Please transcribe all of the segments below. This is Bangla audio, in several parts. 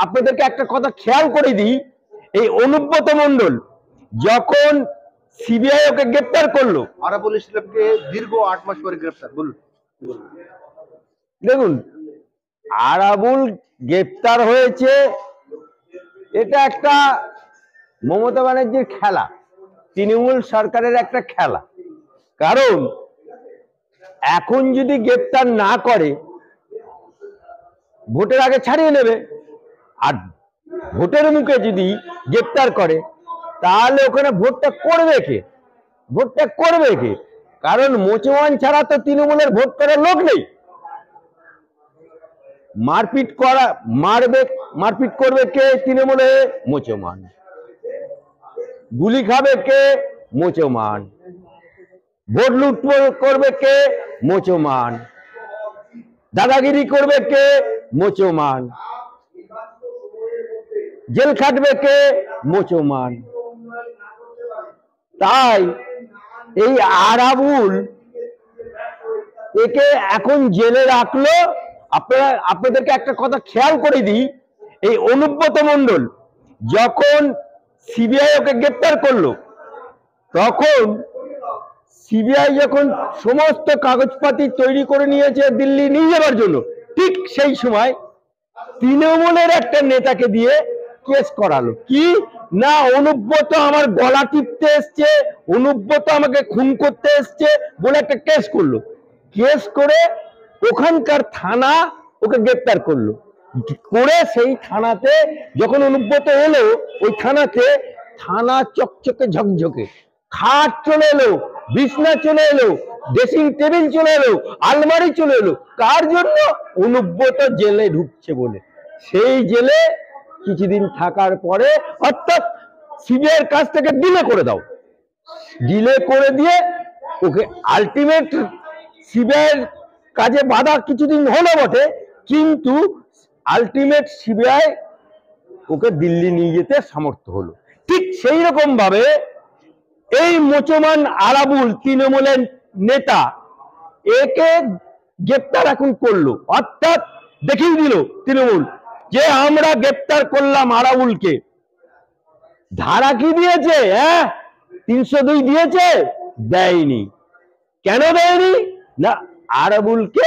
আপনাদেরকে একটা কথা খেয়াল করে দিই, এই অনুব্রত মণ্ডল যখন সিবিআই ওকে গ্রেপ্তার করলো, আরাবুল ইসলামকে দীর্ঘ 8 মাস পরে গ্রেপ্তার। বলুন। দেখুন আরাবুল গ্রেপ্তার হয়েছে, এটা একটা মমতা ব্যানার্জির খেলা, তৃণমূল সরকারের একটা খেলা। কারণ এখন যদি গ্রেপ্তার না করে ভোটের আগে ছাড়িয়ে নেবে, আর ভোটের মুখে যদি গ্রেপ্তার করে তাহলে ওখানে ভোটটা করবে কে? ভোটটা করবে কে? কারণ মোচমান ছাড়া তো তৃণমূলের ভোট করার লোক নেই। মারপিট করবে কে? তৃণমূলে মোচমান। গুলি খাবে কে? মোচমান। ভোট লুট করবে কে? মোচমান। দাদাগিরি করবে কে? মোচমান। জেল খাটবে কে? মোচমান। তাই এই আরাবুল একে এখন জেলে রাখলো। আপনাদেরকে একটা কথা খেয়াল করে দিই, এই অনুব্রত মণ্ডল যখন সিবিআই ওকে গ্রেপ্তার করলো, তখন সিবিআই যখন সমস্ত কাগজপাতি তৈরি করে নিয়েছে দিল্লি নিয়ে যাওয়ার জন্য, ঠিক সেই সময় তৃণমূলের একটা নেতাকে দিয়ে কেস করালো। কি না, অনুব্রত আমার গলা টিপতে এসছে, অনুব্রত আমাকে খুন করতে এসছে বলে একটা কেস করলো। কেস করে ওখানকার থানা ওকে গ্রেপ্তার করলো। করে সেই থানাতে যখন অনুব্রত এলো, ওই থানাতে থানা চকচকে ঝকঝকে, খাট চলে এলো, বিছনা চলে এলো, ড্রেসিং টেবিল চলে এলো, আলমারি চলে এলো। কার জন্য? অনুব্রত জেলে ঢুকছে বলে। সেই জেলে কিছুদিন থাকার পরে, অর্থাৎ সিবিআই এর কাছ থেকে ডিলে করে দাও, ডিলে করে দিয়ে ওকে আলটিমেট সিবিআই এর কাজে বাধা কিছুদিন হলো বটে, কিন্তু আলটিমেট সিবিআই ওকে দিল্লি নিয়ে যেতে সামর্থ্য হলো। ঠিক সেই রকম ভাবে এই মোচমান আরাবুল তৃণমূলের নেতা, একে গ্রেপ্তার এখন করলো, অর্থাৎ দেখিয়ে দিল তৃণমূল যে আমরা গ্রেপ্তার করলাম আরাবুলকে। ধারা কি দিয়েছে? 302 দিয়েছে? দেয়নি। কেন দেয়নি? না, আরাবুলকে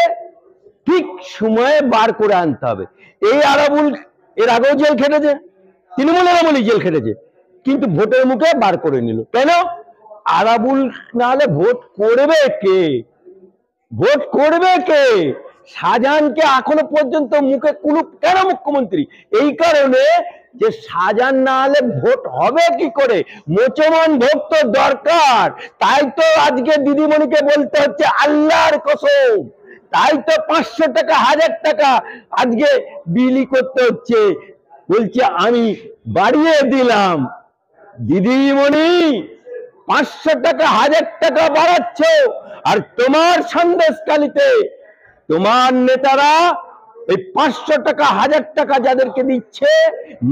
ঠিক সময়ে বার করে আনতে হবে। এই আরাবুল এর আগেও জেল খেটেছে, তৃণমূলের আমলেই জেল খেটেছে, কিন্তু ভোটের মুখে বার করে নিল। কেন? আরাবুল না হলে ভোট করবে কে? ভোট করবে কে? শাহজাহানকে এখনো পর্যন্ত মুখে কুলুপ কেন মুখ্যমন্ত্রী? এই কারণে যে শাহজাহান না হলে ভোট হবে কি করে? মোচমান ভোট তো দরকার। তাই তো আজকে দিদিমণিকে বলতে হচ্ছে আল্লাহর কসম, তাই তো 500 টাকা 1000 টাকা আজকে বিলি করতে হচ্ছে। বলছে আমি বাড়িয়ে দিলাম। দিদিমণি 500 টাকা 1000 টাকা বাড়াচ্ছ, আর তোমার সন্দেশখালিতে তোমার নেতারা এই 500 টাকা 1000 টাকা যাদেরকে দিচ্ছে,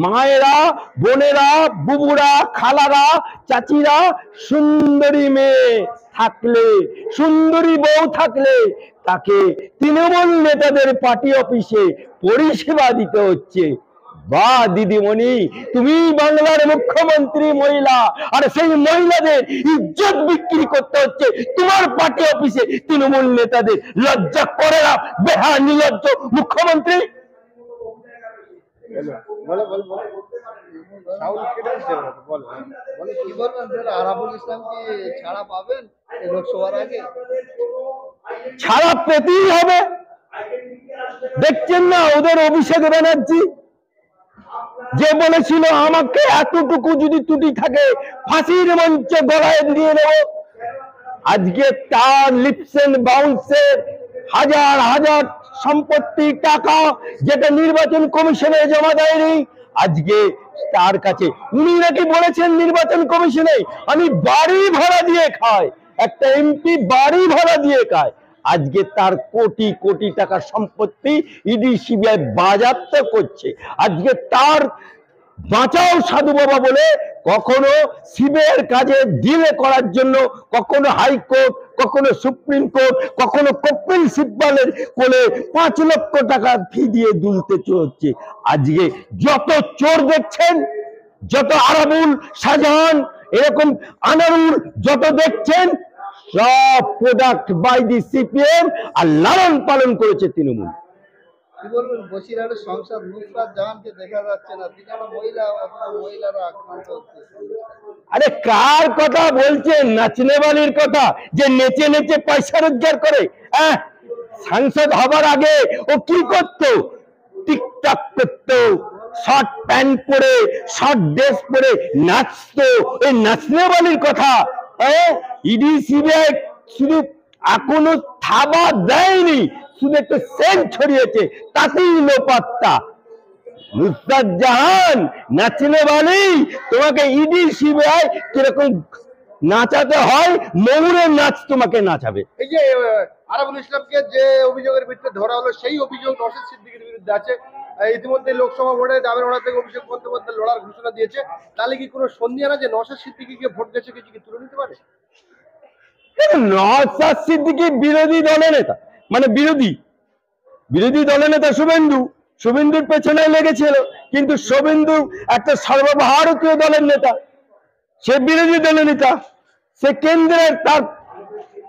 মায়েরা, বোনেরা, বুবুরা, খালারা, চাচিরা, সুন্দরী মেয়ে থাকলে, সুন্দরী বউ থাকলে তাকে তৃণমূল নেতাদের পার্টি অফিসে পরিষেবা দিতে হচ্ছে। বা দিদিমণি, তুমি বাংলার মুখ্যমন্ত্রী মহিলা, আর সেই মহিলাদের ইজ্জত বিক্রি করতে হচ্ছে তোমার পার্টি অফিসে তৃণমূল নেতাদের। লজ্জা করে না বেহা নির্লজ্জ মুখ্যমন্ত্রী? ছাড়া পেতেই হবে। দেখছেন না ওদের অভিষেক ব্যানার্জি যে বলেছিল আমাকে এতটুকু যদি ত্রুটি থাকে ফাঁসির মঞ্চে গলায় দিয়ে নেব, আজকে তার লিপস এন্ড বাউন্সের হাজার হাজার সম্পত্তি টাকা যেটা নির্বাচন কমিশনে জমা দেয়নি, আজকে তার কাছে উনি নাকি বলেছেন নির্বাচন কমিশনে আমি বাড়ি ভাড়া দিয়ে খাই, একটা এমপি বাড়ি ভাড়া দিয়ে খায়। আজকে তার কোটি কোটি টাকা সম্পত্তি ইডি সিবিআই বাজেয়াপ্ত করছে। আজকে তার বাঁচাও সাধু বাবা বলে কখনো সিবিআইয়ের কাজে ডিলে করার জন্য কখনো হাইকোর্ট, কখনো সুপ্রিম কোর্ট, কখনো কপিল সিব্বলের কোলে 5 লক্ষ টাকা ফি দিয়ে দুলতে হচ্ছে। আজকে যত চোর দেখছেন, যত আরাবুল, শাহজাহান, এরকম আনারুল যত দেখছেন, সব প্রোডাক্ট বাই দি সিপিএম, আর লালন পালন করেছে তৃণমূল। কি বলবেন, বসিরহাটের সংসদ নুসরাত জাহানকে দেখা যাচ্ছে না, তিনি মহিলা, মহিলারা আক্রান্ত হচ্ছে। আরে কার কথা বলছেন? নাচনেওয়ালির কথা, যে নেচে নেচে পয়সা রোজগার করে। সাংসদ হবার আগে ও কি করতো? টিকটক করতো, শর্ট প্যান্ট পরে, শর্ট ড্রেস পরে নাচতো। এই নাচনেওয়ালির কথা ইডি সিবিআই শুধু এখনো থাবা দেয়নি, শুধু একটু সেন্ট ছড়িয়েছে, তাতেই লোপাত্তা। নুসরাত জাহান, নাচনেওয়ালি, তোমাকে ইডি সিবিআই কিরকম নাচাতে হয়, ময়ূরের নাচ তোমাকে নাচাবে। এই যে আরাবুল ইসলামকে যে অভিযোগের ভিত্তিতে ধরা হলো, সেই অভিযোগ নওশাদ সিদ্দিকীর বিরুদ্ধে আছে। ইতিমধ্যে লোকসভা ভোটে দামেরওয়াড়া থেকে অভিষেক বন্দ্যোপাধ্যায় লড়ার ঘোষণা দিয়েছে। তাহলে কি কোনো সন্দেহ না যে নওশাদ সিদ্দিকীকে ভোট গেছে কিছু কি তুলে নিতে পারে? নওশাদ সিদ্দিকী বিরোধী দলের নেতা, মানে বিরোধী দলের নেতা শুভেন্দুর পেছনে লেগেছিল, কিন্তু শুভেন্দু একটা সর্বভারতীয় দলের নেতা, সে বিরোধী দলের নেতা, সে কেন্দ্রের, তার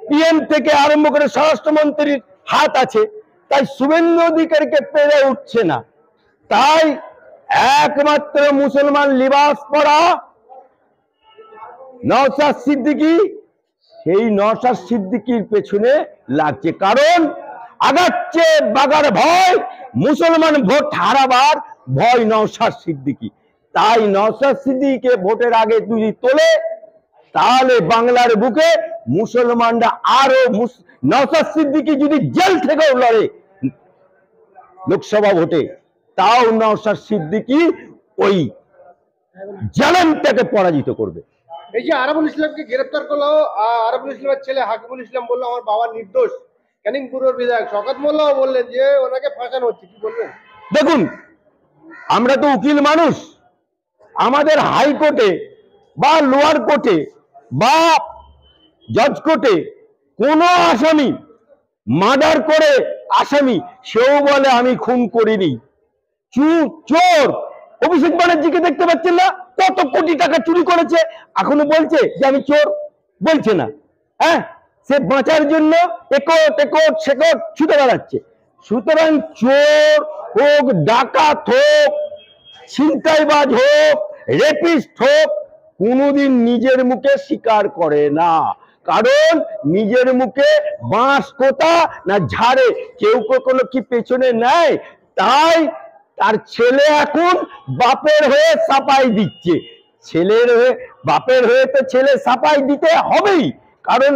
পিএম থেকে আরম্ভ করে স্বরাষ্ট্রমন্ত্রীর হাত আছে, তাই শুভেন্দু অধিকারীকে পেরে উঠছে না। তাই একমাত্র মুসলমান লিবাস পরা নওশাদ সিদ্দিকী, সেই নওশাদ সিদ্দিকীর পেছনে লাগছে, কারণ আগাচ্ছে বাগার ভয়, মুসলমান ভোট হারাবার ভয় নওশাদ সিদ্দিকী। তাই নওশাদ সিদ্দিকীকে ভোটের আগে যদি তোলে, তাহলে বাংলার বুকে মুসলমানরা আরো, নওশাদ সিদ্দিকী যদি জেল থেকেও লড়ে লোকসভা ভোটে, তাও নওশাদ সিদ্দিকী ওই জালেমটাকে পরাজিত করবে। এই যে আরাবুল ইসলামকে গ্রেফতার করলো, আরাবুল ইসলামের ছেলে হাকিমুল ইসলাম বললো আমার বাবা নির্দোষ। ক্যানিং পূর্বের বিধায়ক শওকত মোল্লাও বললেন যে ওনাকে ফাঁসানো হচ্ছে, কি বলবেন? দেখুন, আমরা তো উকিল মানুষ, আমাদের হাইকোর্টে বা লোয়ার কোর্টে বা জজ কোর্টে কোন আসামি মার্ডার করে আসামি, সেও বলে আমি খুন করিনি, চোর। অভিষেক ব্যানার্জিকে দেখতে পাচ্ছেন না, কত কোটি টাকা চুরি করেছে, এখনো বলছে যে আমি চোর, বলছে না। সে বাঁচার জন্য একট সেকট ছুটে বেড়াচ্ছে। সুতরাং চোর হোক, ডাকাত হোক, ছিনতাইবাজ হোক, রেপিস্ট হোক, কোনোদিন নিজের মুখে স্বীকার করে না, কারণ নিজের মুখে বাঁশ কোতা না ঝাড়ে, কেউ কখনো কি পেছনে নেয়। তাই তার ছেলে এখন বাপের হয়ে সাপাই দিচ্ছে, বাপের হয়ে তো ছেলে সাপাই দিতে হবেই, কারণ